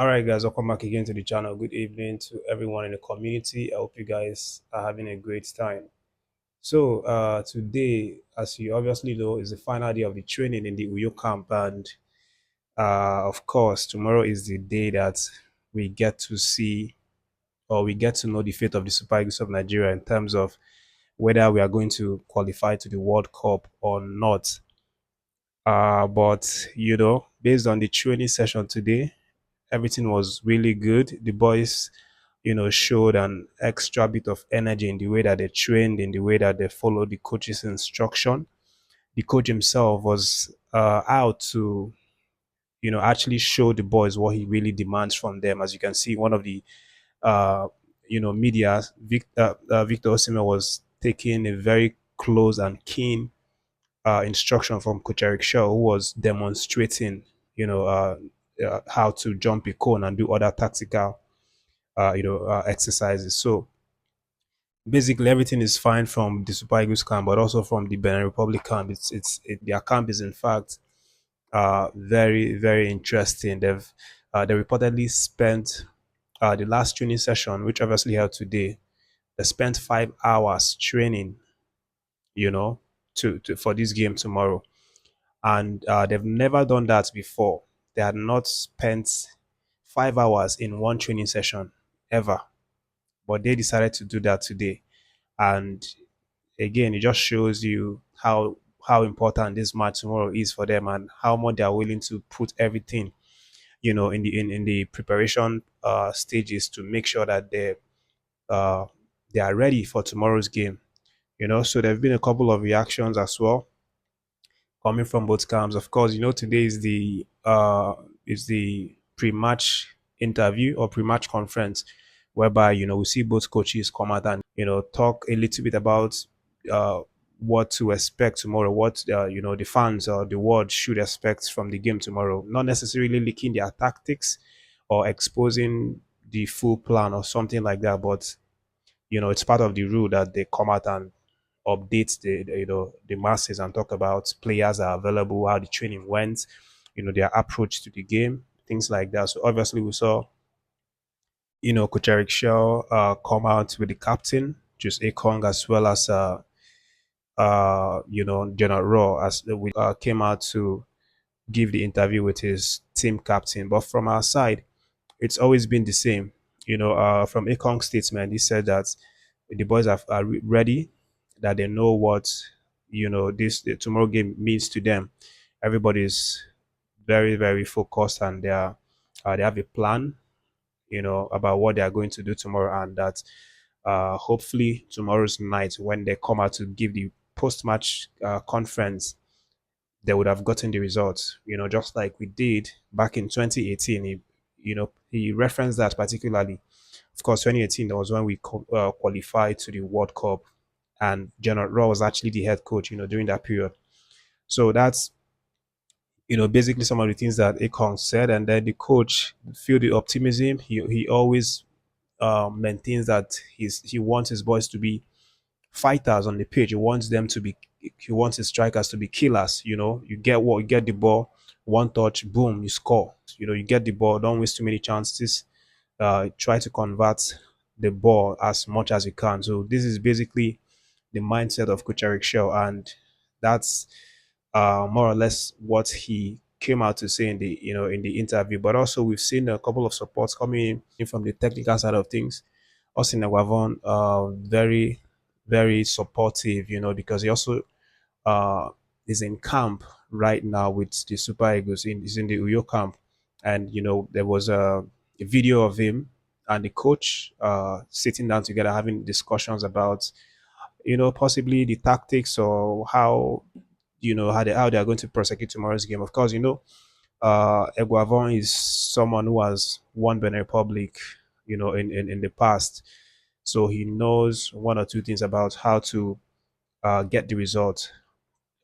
All right, guys, welcome back again to the channel. Good evening to everyone in the community. I hope you guys are having a great time. So, today, as you obviously know, is the final day of the training in the Uyo camp, and of course, tomorrow is the day that we get to see or we get to know the fate of the Super Eagles of Nigeria in terms of whether we are going to qualify to the World Cup or not. But based on the training session today, everything was really good. The boys, showed an extra bit of energy in the way that they trained, in the way that they followed the coach's instruction. The coach himself was out to, actually show the boys what he really demands from them. As you can see, one of the, media, Victor Osimhen was taking a very close and keen instruction from Coach Eric Shaw, who was demonstrating, how to jump a cone and do other tactical, exercises. So basically, everything is fine from the Super Eagles camp, but also from the Benin Republic camp. Their camp is in fact very very interesting. They reportedly spent the last training session, which obviously held today. They spent 5 hours training, you know, to for this game tomorrow, and they've never done that before. They had not spent 5 hours in one training session ever, but they decided to do that today. And again, it just shows you how important this match tomorrow is for them and how much they are willing to put everything, in the preparation stages to make sure that uh, they are ready for tomorrow's game. So there have been a couple of reactions as well coming from both camps. Of course, today is the pre-match interview or pre-match conference, whereby we see both coaches come out and talk a little bit about uh, what to expect tomorrow, what the fans or the world should expect from the game tomorrow. Not necessarily leaking their tactics or exposing the full plan or something like that, but it's part of the rule that they come out and update the masses and talk about players are available, how the training went, their approach to the game, things like that. So obviously we saw Coach Eric Shaw come out with the captain, just Akong, as well as General Rohr as we came out to give the interview with his team captain. But from our side, it's always been the same. From Akong's statement, he said that the boys are ready, that they know what this the tomorrow game means to them. Everybody's very very focused and they have a plan, about what they are going to do tomorrow, and that hopefully tomorrow's night when they come out to give the post-match conference, they would have gotten the results, just like we did back in 2018. He referenced that particularly. Of course, 2018, that was when we qualified to the World Cup, and General Rohr was actually the head coach, during that period. So that's, basically some of the things that Akon said. And then the coach, feel the optimism. He always maintains that he wants his boys to be fighters on the pitch. He wants them to be. He wants his strikers to be killers. You get the ball, one touch, boom, you score. You get the ball. Don't waste too many chances. Try to convert the ball as much as you can. So this is basically the mindset of Coach Eric Shaw, and that's more or less what he came out to say in the interview. But also we've seen a couple of supports coming in from the technical side of things. Austin Aguavon, very very supportive, because he also uh, is in camp right now with the Super Eagles. He's in the Uyo camp, and there was a video of him and the coach sitting down together having discussions about possibly the tactics or how how they are going to prosecute tomorrow's game. Of course, Eguavon is someone who has won Benin Republic, in the past, so he knows one or two things about how to get the result,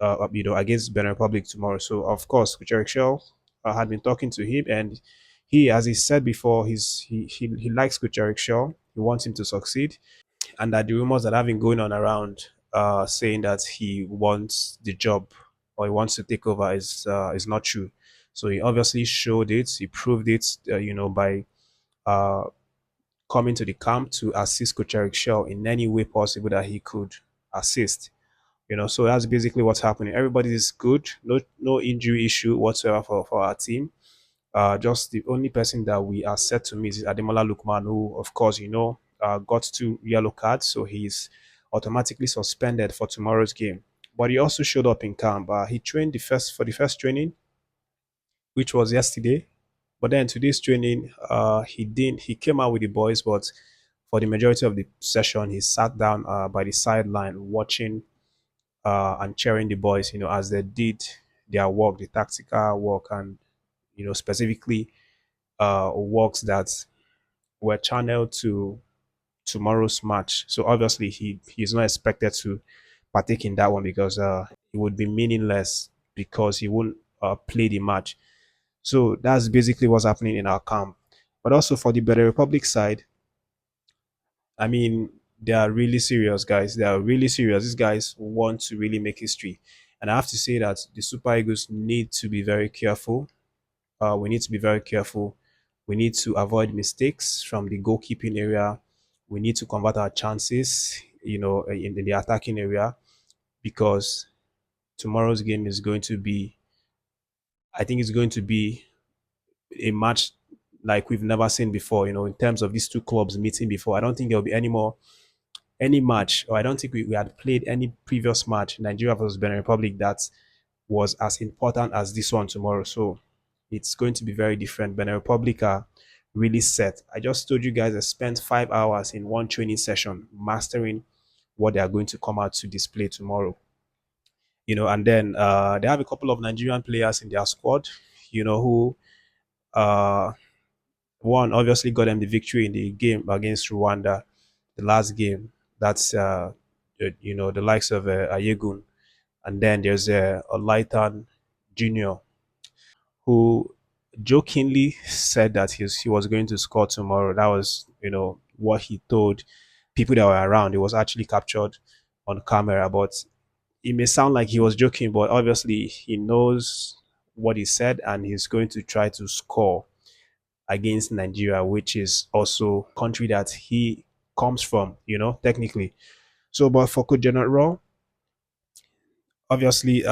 against Benin Republic tomorrow. So of course, Coach Eric Shell had been talking to him, and he, as he said before, he likes Coach Eric Shell. He wants him to succeed, and that the rumors that have been going on around, saying that he wants the job or he wants to take over is not true. So he obviously showed it, he proved it, by uh, coming to the camp to assist Coach Chelle in any way possible that he could assist. So that's basically what's happening. Everybody is good, no injury issue whatsoever for our team. Just the only person that we are set to meet is Ademola Lukman, who, of course, got 2 yellow cards, so he's automatically suspended for tomorrow's game. But he also showed up in camp. He trained the first training, which was yesterday. But then today's training, he didn't. He came out with the boys, but for the majority of the session, he sat down by the sideline watching and cheering the boys. As they did their work, the tactical work, and specifically works that were channeled to tomorrow's match. So obviously he's not expected to partake in that one because it would be meaningless because he won't play the match. So that's basically what's happening in our camp. But also for the Benin Republic side, I mean, they are really serious, guys. They are really serious. These guys want to really make history. And I have to say that the Super Eagles need to be very careful. We need to be very careful. We need to avoid mistakes from the goalkeeping area. We need to convert our chances, in the attacking area because tomorrow's game is going to be, I think it's going to be a match like we've never seen before, in terms of these two clubs meeting before. I don't think there'll be any match, or I don't think we had played any previous match, Nigeria versus Benin Republic, that was as important as this one tomorrow. So it's going to be very different. Benin Republic are really set. I just told you guys I spent 5 hours in one training session mastering what they are going to come out to display tomorrow. And then they have a couple of Nigerian players in their squad, who uh, one obviously got them the victory in the game against Rwanda, the last game. That's the likes of Ayegun, and then there's Olaitan Junior, who jokingly said that he was going to score tomorrow. That was, what he told people that were around. It was actually captured on camera, but it may sound like he was joking, but obviously he knows what he said and he's going to try to score against Nigeria, which is also country that he comes from, technically. So, but for Coach Rohr, obviously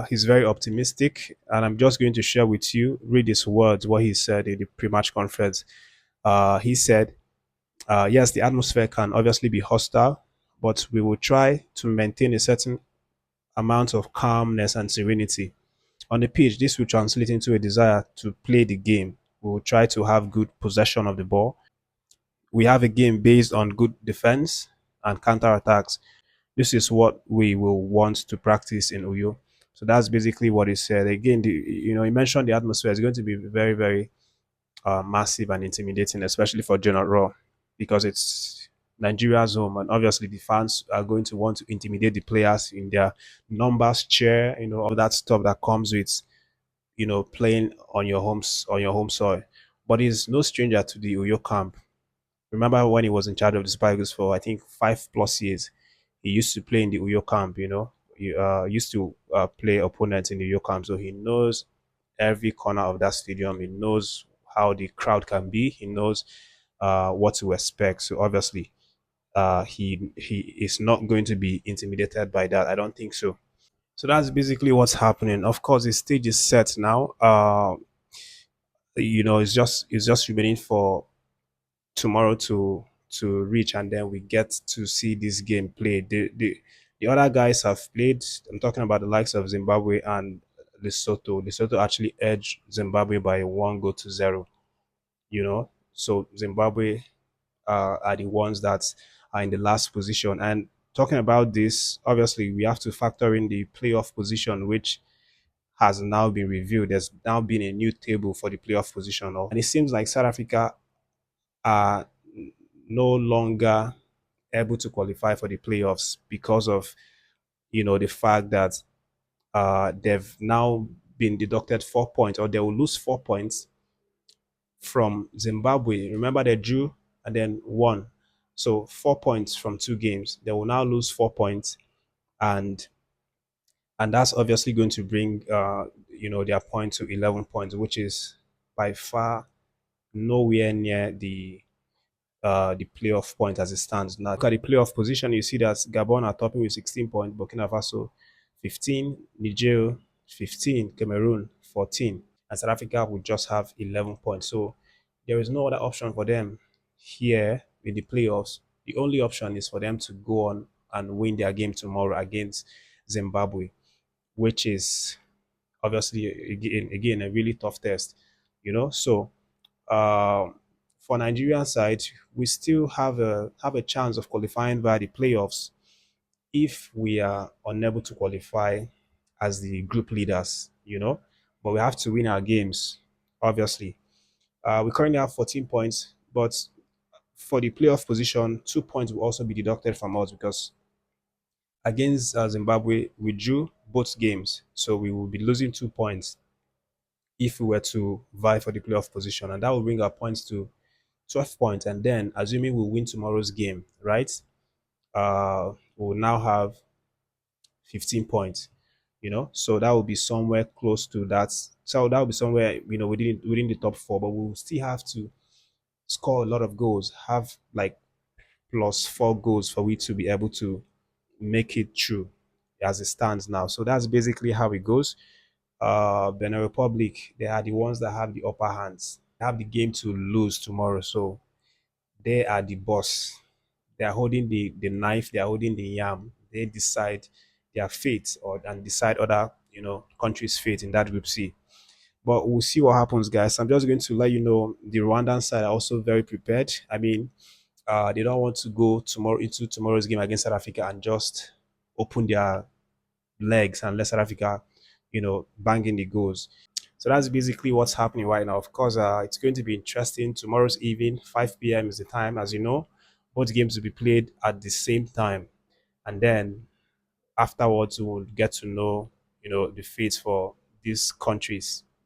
he's very optimistic, and I'm just going to share with you, read his words, what he said in the pre-match conference. He said, yes, the atmosphere can obviously be hostile, but we will try to maintain a certain amount of calmness and serenity on the pitch. This will translate into a desire to play the game. We will try to have good possession of the ball. We have a game based on good defense and counter attacks. This is what we will want to practice in Uyo. So that's basically what he said. Again, he mentioned the atmosphere is going to be very, very massive and intimidating, especially for General Raw, because it's Nigeria's home, and obviously the fans are going to want to intimidate the players in their numbers, cheer, all that stuff that comes with, playing on your home soil. But he's no stranger to the Uyo camp. Remember when he was in charge of the Spikers for I think 5+ years, he used to play in the Uyo camp. He used to play opponents in the Uyo camp, so he knows every corner of that stadium. He knows how the crowd can be. He knows what to expect. So obviously, he is not going to be intimidated by that. I don't think so. So that's basically what's happening. Of course, the stage is set now. It's just remaining for tomorrow to reach, and then we get to see this game played. The other guys have played. I'm talking about the likes of Zimbabwe and Lesotho. Lesotho actually edged Zimbabwe by 1 goal to 0. So Zimbabwe are the ones that are in the last position. And talking about this, obviously we have to factor in the playoff position, which has now been reviewed. There's now been a new table for the playoff position, and it seems like South Africa are no longer able to qualify for the playoffs because of the fact that they've now been deducted 4 points, or they will lose 4 points from Zimbabwe. Remember, they drew and then won, so 4 points from 2 games. They will now lose 4 points, and and that's obviously going to bring their point to 11 points, which is by far nowhere near the playoff point as it stands now. Look at the playoff position. You see that Gabon are topping with 16 points, Burkina Faso 15, Niger 15, Cameroon 14, and South Africa will just have 11 points. So there is no other option for them here in the playoffs. The only option is for them to go on and win their game tomorrow against Zimbabwe, which is obviously again a really tough test, So um, for Nigerian side, we still have a chance of qualifying via the playoffs if we are unable to qualify as the group leaders, But we have to win our games, obviously. We currently have 14 points, but for the playoff position, 2 points will also be deducted from us because against Zimbabwe, we drew both games, so we will be losing 2 points if we were to vie for the playoff position, and that will bring our points to 12 points. And then, assuming we win tomorrow's game, right? We'll now have 15 points, So that will be somewhere close to that. So that will be somewhere, within the top four, but we'll still have to score a lot of goals, have like plus 4 goals for we to be able to make it through as it stands now. So that's basically how it goes. Benin Republic, they are the ones that have the upper hands. They have the game to lose tomorrow, so they are the boss. They are holding the knife. They are holding the yam. They decide their fate and decide other countries' fate in that Group C. But we'll see what happens, guys. I'm just going to let you know the Rwandan side are also very prepared. I mean, they don't want to go into tomorrow's game against South Africa and just open their legs and let South Africa, bang in the goals. So that's basically what's happening right now. Of course, it's going to be interesting. Tomorrow's evening, 5 p.m. is the time, as you know. Both games will be played at the same time. And then afterwards, we'll get to know, the fates for these countries.